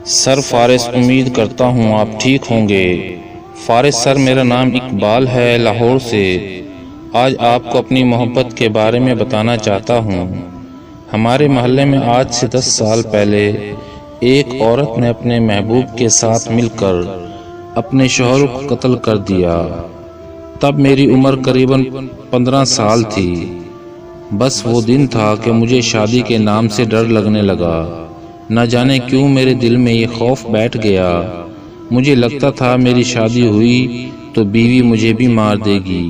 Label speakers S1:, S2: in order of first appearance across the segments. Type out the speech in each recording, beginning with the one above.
S1: سر فارس، امید کرتا ہوں آپ ٹھیک ہوں گے۔ فارس سر، میرا نام اقبال ہے، لاہور سے۔ آج آپ کو اپنی محبت کے بارے میں بتانا چاہتا ہوں۔ ہمارے محلے میں آج سے 10 سال پہلے ایک عورت نے اپنے محبوب کے ساتھ مل کر اپنے شوہر کو قتل کر دیا۔ تب میری عمر قریباً 15 سال تھی۔ بس وہ دن تھا کہ مجھے شادی کے نام سے ڈر لگنے لگا۔ نہ جانے کیوں میرے دل میں یہ خوف بیٹھ گیا۔ مجھے لگتا تھا میری شادی ہوئی تو بیوی مجھے بھی مار دے گی۔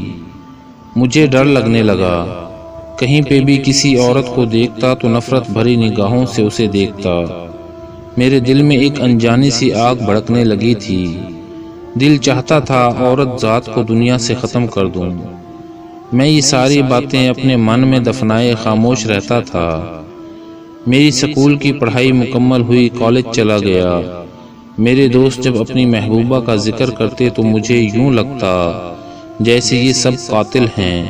S1: مجھے ڈر لگنے لگا، کہیں پہ بھی کسی عورت کو دیکھتا تو نفرت بھری نگاہوں سے اسے دیکھتا۔ میرے دل میں ایک انجانی سی آگ بھڑکنے لگی تھی۔ دل چاہتا تھا عورت ذات کو دنیا سے ختم کر دوں۔ میں یہ ساری باتیں اپنے من میں دفنائے خاموش رہتا تھا۔ میری سکول کی پڑھائی مکمل ہوئی، کالج چلا گیا۔ میرے دوست جب اپنی محبوبہ کا ذکر کرتے تو مجھے یوں لگتا جیسے یہ سب قاتل ہیں،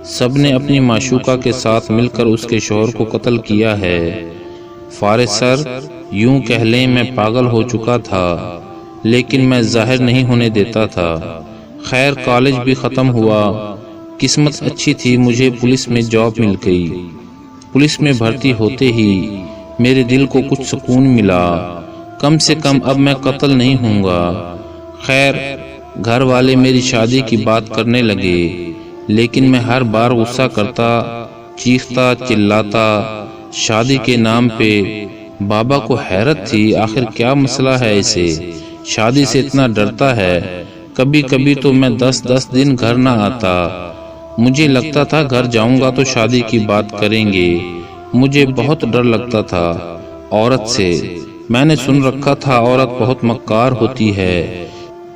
S1: سب نے اپنی معشوقہ کے ساتھ مل کر اس کے شوہر کو قتل کیا ہے۔ فارس سر، یوں کہہ لیں میں پاگل ہو چکا تھا، لیکن میں ظاہر نہیں ہونے دیتا تھا۔ خیر، کالج بھی ختم ہوا۔ قسمت اچھی تھی، مجھے پولیس میں جاب مل گئی۔ پولیس میں بھرتی ہوتے ہی میرے دل کو کچھ سکون ملا، کم سے کم اب میں قتل نہیں ہوں گا۔ خیر، گھر والے میری شادی کی بات کرنے لگے، لیکن میں ہر بار غصہ کرتا، چیختا چلاتا۔ شادی کے نام پہ بابا کو حیرت تھی، آخر کیا مسئلہ ہے اسے، شادی سے اتنا ڈرتا ہے۔ کبھی کبھی تو میں 10 دن گھر نہ آتا۔ مجھے لگتا تھا گھر جاؤں گا تو شادی کی بات کریں گے۔ مجھے بہت ڈر لگتا تھا عورت سے۔ میں نے سن رکھا تھا عورت بہت مکار ہوتی ہے،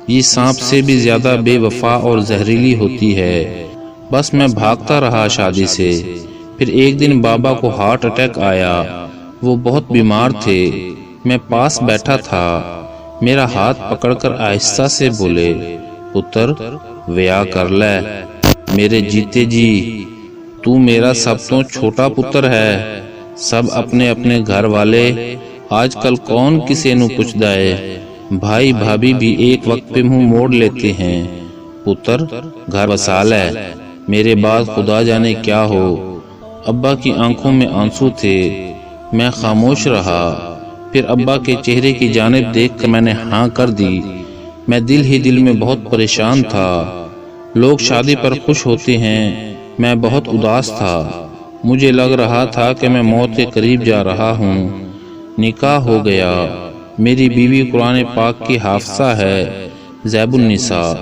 S1: یہ سانپ سے بھی زیادہ بے وفا اور زہریلی ہوتی ہے۔ بس میں بھاگتا رہا شادی سے۔ پھر ایک دن بابا کو ہارٹ اٹیک آیا، وہ بہت بیمار تھے۔ میں پاس بیٹھا تھا، میرا ہاتھ پکڑ کر آہستہ سے بولے، پتر ویا کر لے میرے جیتے جی، تو میرا سب تو چھوٹا پتر ہے۔ سب اپنے اپنے گھر والے، آج کل کون کسے نو پوچھدا ہے، بھائی بھابھی بھی ایک وقت پہ منہ موڑ لیتے ہیں۔ پتر گھر بسا لے، میرے بعد خدا جانے کیا ہو۔ ابا کی آنکھوں میں آنسو تھے، میں خاموش رہا۔ پھر ابا کے چہرے کی جانب دیکھ کر میں نے ہاں کر دی۔ میں دل ہی دل میں بہت پریشان تھا۔ لوگ شادی پر خوش ہوتے ہیں، میں بہت اداس تھا۔ مجھے لگ رہا تھا کہ میں موت کے قریب جا رہا ہوں۔ نکاح ہو گیا۔ میری بیوی قرآن پاک کی حافظہ ہے، زیب النساء۔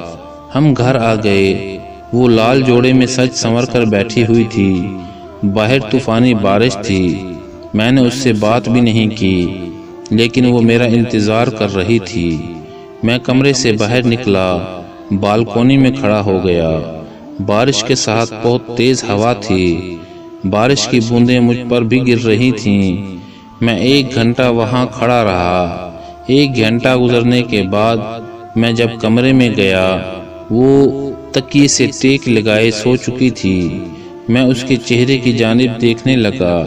S1: ہم گھر آ گئے۔ وہ لال جوڑے میں سج سنور کر بیٹھی ہوئی تھی۔ باہر طوفانی بارش تھی۔ میں نے اس سے بات بھی نہیں کی، لیکن وہ میرا انتظار کر رہی تھی۔ میں کمرے سے باہر نکلا، بالکونی میں کھڑا ہو گیا۔ بارش کے ساتھ بہت تیز ہوا تھی، بارش کی بوندیں مجھ پر بھی گر رہی تھیں۔ میں 1 گھنٹہ وہاں کھڑا رہا۔ 1 گھنٹہ گزرنے کے بعد میں جب کمرے میں گیا، وہ تکیے سے ٹیک لگائے سو چکی تھی۔ میں اس کے چہرے کی جانب دیکھنے لگا،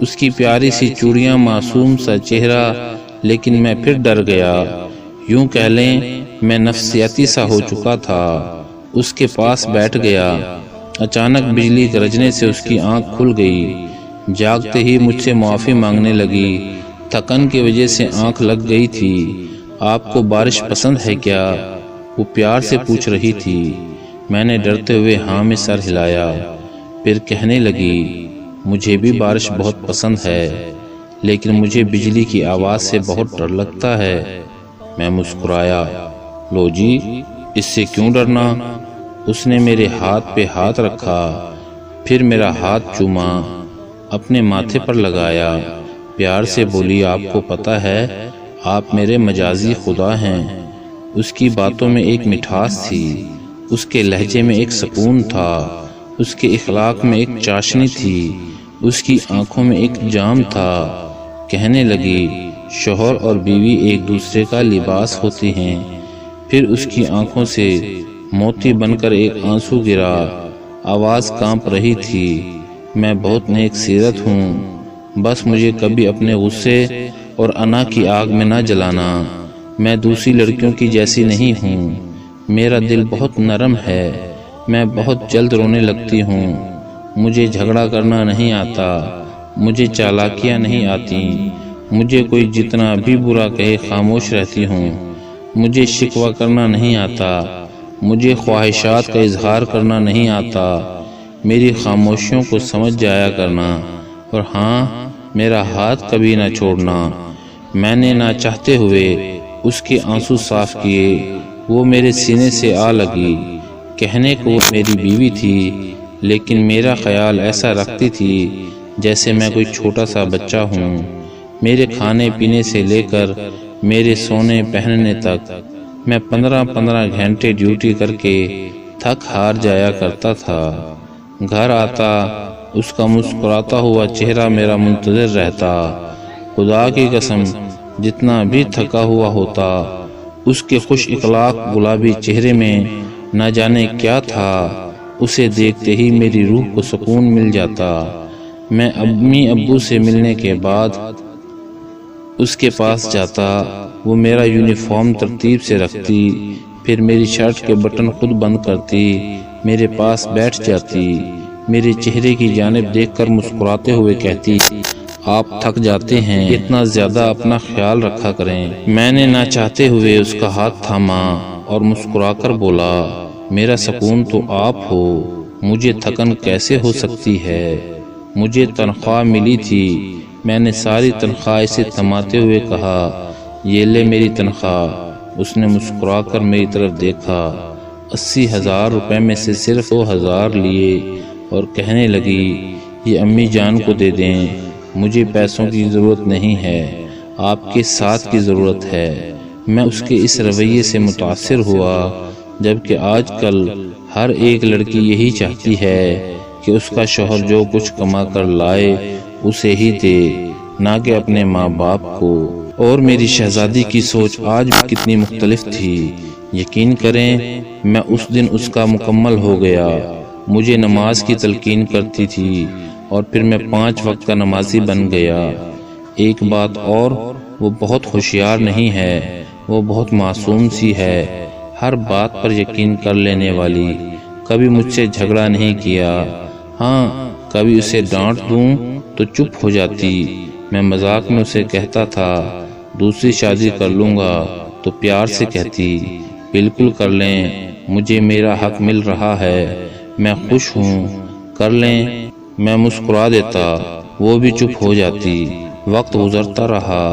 S1: اس کی پیاری سی چوڑیاں، معصوم سا چہرہ، لیکن میں پھر ڈر گیا۔ یوں کہہ لیں میں نفسیاتی سا ہو چکا تھا۔ اس کے پاس بیٹھ گیا۔ اچانک بجلی گرجنے سے اس کی آنکھ کھل گئی۔ جاگتے ہی مجھ سے معافی مانگنے لگی، تھکن کی وجہ سے آنکھ لگ گئی تھی۔ آپ کو بارش پسند ہے کیا؟ وہ پیار سے پوچھ رہی تھی۔ میں نے ڈرتے ہوئے ہاں میں سر ہلایا۔ پھر کہنے لگی، مجھے بھی بارش بہت پسند ہے، لیکن مجھے بجلی کی آواز سے بہت ڈر لگتا ہے۔ میں مسکرایا، لو جی، اس سے کیوں ڈرنا؟ اس نے میرے ہاتھ پہ ہاتھ رکھا، پھر میرا ہاتھ چوما، اپنے ماتھے پر لگایا، پیار سے بولی، آپ کو پتہ ہے آپ میرے مجازی خدا ہیں۔ اس کی باتوں میں ایک مٹھاس تھی، اس کے لہجے میں ایک سکون تھا، اس کے اخلاق میں ایک چاشنی تھی، اس کی آنکھوں میں ایک جام تھا۔ کہنے لگی، شوہر اور بیوی ایک دوسرے کا لباس ہوتے ہیں۔ پھر اس کی آنکھوں سے موتی بن کر ایک آنسو گرا، آواز کانپ رہی تھی، میں بہت نیک سیرت ہوں، بس مجھے کبھی اپنے غصے اور انا کی آگ میں نہ جلانا۔ میں دوسری لڑکیوں کی جیسی نہیں ہوں، میرا دل بہت نرم ہے، میں بہت جلد رونے لگتی ہوں، مجھے جھگڑا کرنا نہیں آتا، مجھے چالاکیاں نہیں آتی، مجھے کوئی جتنا بھی برا کہے خاموش رہتی ہوں، مجھے شکوہ کرنا نہیں آتا، مجھے خواہشات کا اظہار کرنا نہیں آتا، میری خاموشیوں کو سمجھ جایا کرنا، اور ہاں میرا ہاتھ کبھی نہ چھوڑنا۔ میں نے نہ چاہتے ہوئے اس کے آنسو صاف کیے، وہ میرے سینے سے آ لگی۔ کہنے کو وہ میری بیوی تھی، لیکن میرا خیال ایسا رکھتی تھی جیسے میں کوئی چھوٹا سا بچہ ہوں۔ میرے کھانے پینے سے لے کر میرے سونے پہننے تک میں 15 گھنٹے ڈیوٹی کر کے تھک ہار جایا کرتا تھا۔ گھر آتا اس کا مسکراتا ہوا چہرہ میرا منتظر رہتا۔ خدا کی قسم جتنا بھی تھکا ہوا ہوتا، اس کے خوش اخلاق گلابی چہرے میں نہ جانے کیا تھا، اسے دیکھتے ہی میری روح کو سکون مل جاتا۔ میں امی ابو سے ملنے کے بعد اس کے پاس جاتا، وہ میرا یونیفارم ترتیب سے رکھتی، پھر میری شرٹ کے بٹن خود بند کرتی، میرے پاس بیٹھ جاتی، میرے چہرے کی جانب دیکھ کر مسکراتے ہوئے کہتی، آپ تھک جاتے ہیں، اتنا زیادہ اپنا خیال رکھا کریں۔ میں نے نہ چاہتے ہوئے اس کا ہاتھ تھاما اور مسکرا کر بولا، میرا سکون تو آپ ہو، مجھے تھکن کیسے ہو سکتی ہے؟ مجھے تنخواہ ملی تھی، میں نے ساری تنخواہ اسے تھماتے ہوئے کہا، یہ لے میری تنخواہ۔ اس نے مسکرا کر میری طرف دیکھا، 80,000 روپے میں سے صرف 2,000 لیے اور کہنے لگی، یہ امی جان کو دے دیں، مجھے پیسوں کی ضرورت نہیں ہے، آپ کے ساتھ کی ضرورت ہے۔ میں اس کے اس رویے سے متاثر ہوا، جبکہ آج کل ہر ایک لڑکی یہی چاہتی ہے کہ اس کا شوہر جو کچھ کما کر لائے اسے ہی دے، نہ کہ اپنے ماں باپ کو۔ اور میری شہزادی کی سوچ آج بھی کتنی مختلف تھی۔ یقین کریں میں اس دن اس کا مکمل ہو گیا۔ مجھے نماز کی تلقین کرتی تھی اور پھر میں 5 وقت کا نمازی بن گیا۔ ایک بات اور، وہ بہت ہوشیار نہیں ہے، وہ بہت معصوم سی ہے، ہر بات پر یقین کر لینے والی، کبھی مجھ سے جھگڑا نہیں کیا۔ ہاں کبھی اسے ڈانٹ دوں تو چپ ہو جاتی۔ میں مذاق میں اسے کہتا تھا دوسری شادی کر لوں گا تو پیار سے کہتی بالکل کر لیں، مجھے میرا حق مل رہا ہے، میں خوش ہوں، کر لیں۔ میں مسکرا دیتا، وہ بھی چپ ہو جاتی۔ وقت گزرتا رہا،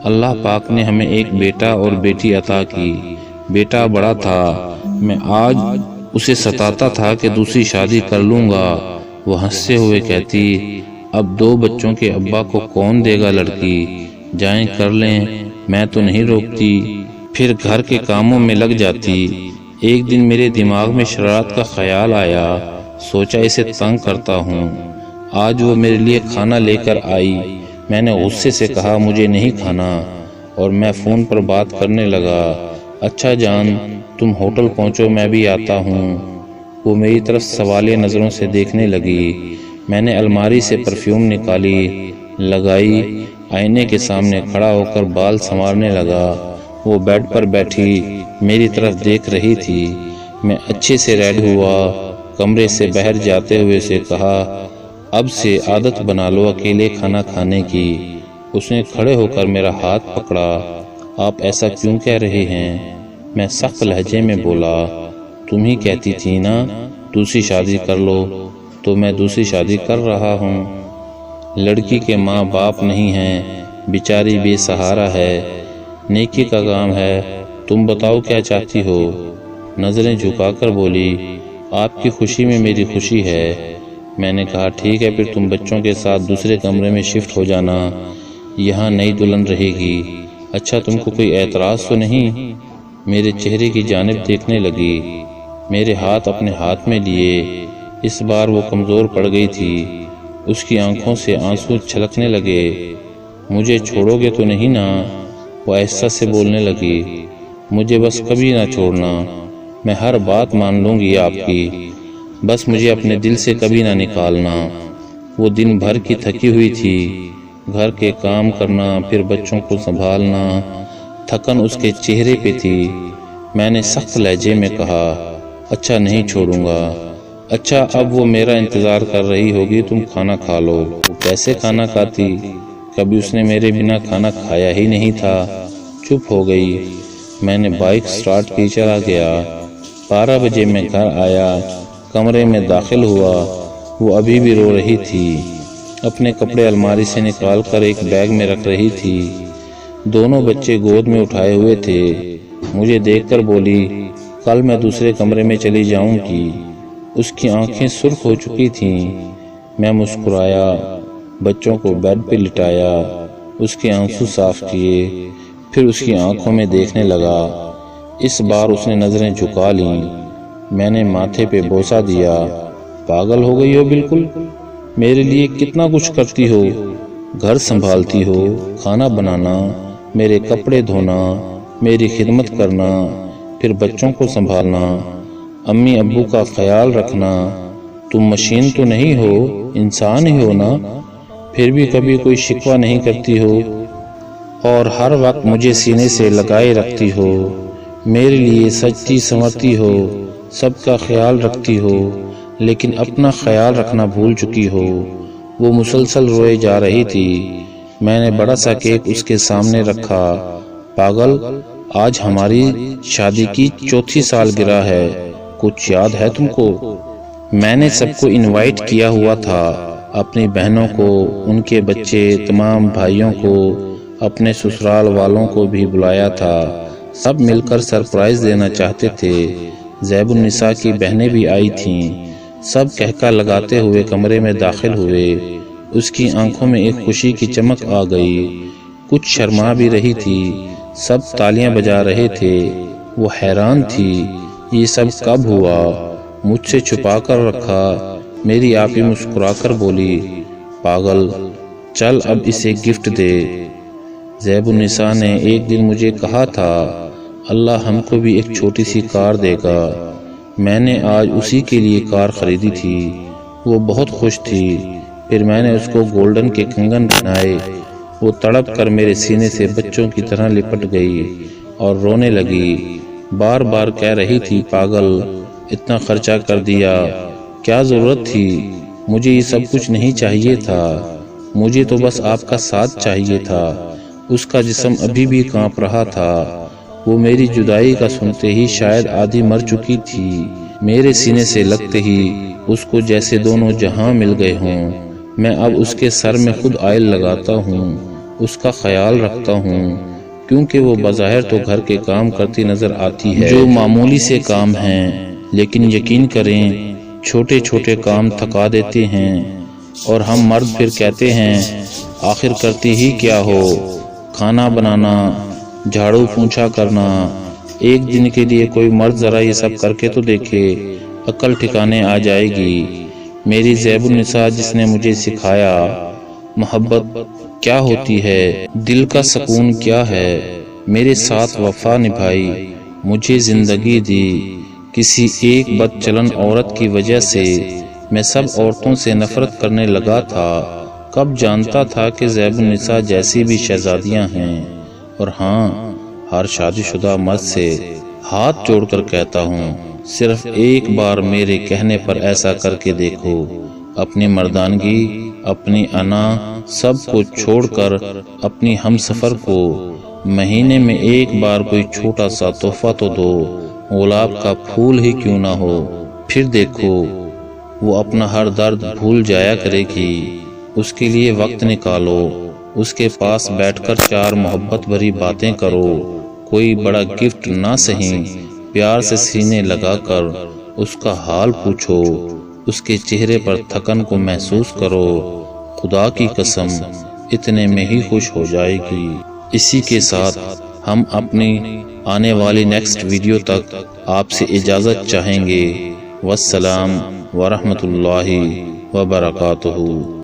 S1: اللہ پاک نے ہمیں ایک بیٹا اور بیٹی عطا کی۔ بیٹا بڑا تھا، میں آج اسے ستاتا تھا کہ دوسری شادی کر لوں گا، وہ ہنستے ہوئے کہتی، اب 2 بچوں کے ابا کو کون دے گا لڑکی، جائیں کر لیں، میں تو نہیں روکتی۔ پھر گھر کے کاموں میں لگ جاتی۔ ایک دن میرے دماغ میں شرارت کا خیال آیا، سوچا اسے تنگ کرتا ہوں۔ آج وہ میرے لیے کھانا لے کر آئی، میں نے غصے سے کہا مجھے نہیں کھانا، اور میں فون پر بات کرنے لگا، اچھا جان تم ہوٹل پہنچو میں بھی آتا ہوں۔ وہ میری طرف سوالیہ نظروں سے دیکھنے لگی۔ میں نے الماری سے پرفیوم نکالی، لگائی، آئینے کے سامنے کھڑا ہو کر بال سنوارنے لگا۔ وہ بیڈ پر بیٹھی میری طرف دیکھ رہی تھی۔ میں اچھے سے ریڈی ہوا، کمرے سے باہر جاتے ہوئے اسے کہا، اب سے عادت بنا لو اکیلے کھانا کھانے کی۔ اس نے کھڑے ہو کر میرا ہاتھ پکڑا، آپ ایسا کیوں کہہ رہے ہیں؟ میں سخت لہجے میں بولا، تم ہی کہتی تھی نا دوسری شادی کر لو، تو میں دوسری شادی کر رہا ہوں۔ لڑکی کے ماں باپ نہیں ہیں، بیچاری بے سہارا ہے، نیکی کا کام ہے، تم بتاؤ کیا چاہتی ہو؟ نظریں جھکا کر بولی، آپ کی خوشی میں میری خوشی ہے۔ میں نے کہا ٹھیک ہے، پھر تم بچوں کے ساتھ دوسرے کمرے میں شفٹ ہو جانا، یہاں نئی دلہن رہے گی۔ اچھا تم کو کوئی اعتراض تو نہیں؟ میرے چہرے کی جانب دیکھنے لگی، میرے ہاتھ اپنے ہاتھ میں لیے۔ اس بار وہ کمزور پڑ گئی تھی، اس کی آنکھوں سے آنسو چھلکنے لگے۔ مجھے چھوڑو گے تو نہیں نا؟ وہ آہستہ سے بولنے لگی، مجھے بس کبھی نہ چھوڑنا، میں ہر بات مان لوں گی آپ کی، بس مجھے اپنے دل سے کبھی نہ نکالنا۔ وہ دن بھر کی تھکی ہوئی تھی، گھر کے کام کرنا، پھر بچوں کو سنبھالنا، تھکن اس کے چہرے پہ تھی۔ میں نے سخت لہجے میں کہا، اچھا نہیں چھوڑوں گا۔ اچھا اب وہ میرا انتظار کر رہی ہوگی، تم کھانا کھا لو۔ وہ کیسے کھانا کھاتی؟ کبھی اس نے میرے بنا کھانا کھایا ہی نہیں تھا۔ چپ ہو گئی۔ میں نے بائک سٹارٹ کی، چلا گیا۔ 12 بجے میں گھر آیا، کمرے میں داخل ہوا۔ وہ ابھی بھی رو رہی تھی، اپنے کپڑے الماری سے نکال کر ایک بیگ میں رکھ رہی تھی۔ دونوں بچے گود میں اٹھائے ہوئے تھے۔ مجھے دیکھ کر بولی، کل میں دوسرے کمرے میں چلی جاؤں گی۔ اس کی آنکھیں سرخ ہو چکی تھیں۔ میں مسکرایا، بچوں کو بیڈ پہ لٹایا، اس کے آنسو صاف کیے، پھر اس کی آنکھوں میں دیکھنے لگا۔ اس بار اس نے نظریں جھکا لیں۔ میں نے ماتھے پہ بوسہ دیا۔ پاگل ہو گئی ہو بالکل؟ میرے لیے کتنا کچھ کرتی ہو، گھر سنبھالتی ہو، کھانا بنانا، میرے کپڑے دھونا، میری خدمت کرنا، پھر بچوں کو سنبھالنا، امی ابو کا خیال رکھنا۔ تم مشین تو نہیں ہو، انسان ہی ہو نا؟ پھر بھی کبھی کوئی شکوہ نہیں کرتی ہو، اور ہر وقت مجھے سینے سے لگائے رکھتی ہو، میرے لیے سجتی سنورتی ہو، سب کا خیال رکھتی ہو، لیکن اپنا خیال رکھنا بھول چکی ہو۔ وہ مسلسل روئے جا رہی تھی۔ میں نے بڑا سا کیک اس کے سامنے رکھا۔ پاگل، آج ہماری شادی کی 4تھی سالگرہ ہے، کچھ یاد ہے تم کو؟ میں نے سب کو انوائٹ کیا ہوا تھا، اپنی بہنوں کو، ان کے بچے، تمام بھائیوں کو، اپنے سسرال والوں کو بھی بلایا تھا۔ سب مل کر سرپرائز دینا چاہتے تھے۔ زیب النساء کی بہنیں بھی آئی تھیں۔ سب کہکا لگاتے ہوئے کمرے میں داخل ہوئے۔ اس کی آنکھوں میں ایک خوشی کی چمک آ گئی، کچھ شرما بھی رہی تھی۔ سب تالیاں بجا رہے تھے۔ وہ حیران تھی، یہ سب کب ہوا؟ مجھ سے چھپا کر رکھا۔ میری آپی مسکرا کر بولی، پاگل، چل اب اسے گفٹ دے۔ زیب النساء نے ایک دن مجھے کہا تھا، اللہ ہم کو بھی ایک چھوٹی سی کار دے گا۔ میں نے آج اسی کے لیے کار خریدی تھی۔ وہ بہت خوش تھی۔ پھر میں نے اس کو گولڈن کے کنگن پہنائے۔ وہ تڑپ کر میرے سینے سے بچوں کی طرح لپٹ گئی اور رونے لگی۔ بار بار کہہ رہی تھی، پاگل، اتنا خرچہ کر دیا، کیا ضرورت تھی؟ مجھے یہ سب کچھ نہیں چاہیے تھا، مجھے تو بس آپ کا ساتھ چاہیے تھا۔ اس کا جسم ابھی بھی کانپ رہا تھا۔ وہ میری جدائی کا سنتے ہی شاید آدھی مر چکی تھی۔ میرے سینے سے لگتے ہی اس کو جیسے دونوں جہاں مل گئے ہوں۔ میں اب اس کے سر میں خود آئل لگاتا ہوں، اس کا خیال رکھتا ہوں، کیونکہ وہ بظاہر تو گھر کے کام کرتی نظر آتی ہے، جو معمولی سے کام ہیں، لیکن یقین کریں چھوٹے چھوٹے کام تھکا دیتے ہیں۔ اور ہم مرد پھر کہتے ہیں، آخر کرتی ہی کیا ہو؟ کھانا بنانا، جھاڑو پونچھا کرنا۔ ایک دن کے لیے کوئی مرد ذرا یہ سب کر کے تو دیکھے، عقل ٹھکانے آ جائے گی۔ میری زیب النساء جس نے مجھے سکھایا محبت کیا ہوتی ہے، دل کا سکون کیا ہے، میرے ساتھ وفا نبھائی، مجھے زندگی دی۔ کسی ایک بد چلن عورت کی وجہ سے میں سب عورتوں سے نفرت کرنے لگا تھا۔ کب جانتا تھا کہ زیب النساء جیسی بھی شہزادیاں ہیں۔ اور ہاں، ہر شادی شدہ مرد سے ہاتھ جوڑ کر کہتا ہوں، صرف ایک بار میرے کہنے پر ایسا کر کے دیکھو۔ اپنی مردانگی، اپنی انا، سب کو چھوڑ کر اپنی ہم سفر کو مہینے میں ایک بار کوئی چھوٹا سا تحفہ تو دو، گلاب کا پھول ہی کیوں نہ ہو۔ پھر دیکھو وہ اپنا ہر درد بھول جایا کرے گی۔ اس کے لیے وقت نکالو، اس کے پاس بیٹھ کر 4 محبت بھری باتیں کرو۔ کوئی بڑا گفٹ نہ سہیں، پیار سے سینے لگا کر اس کا حال پوچھو، اس کے چہرے پر تھکن کو محسوس کرو۔ خدا کی قسم اتنے میں ہی خوش ہو جائے گی۔ اسی کے ساتھ ہم اپنی آنے والی نیکسٹ ویڈیو تک آپ سے اجازت چاہیں گے۔ والسلام ورحمۃ اللہ وبرکاتہ۔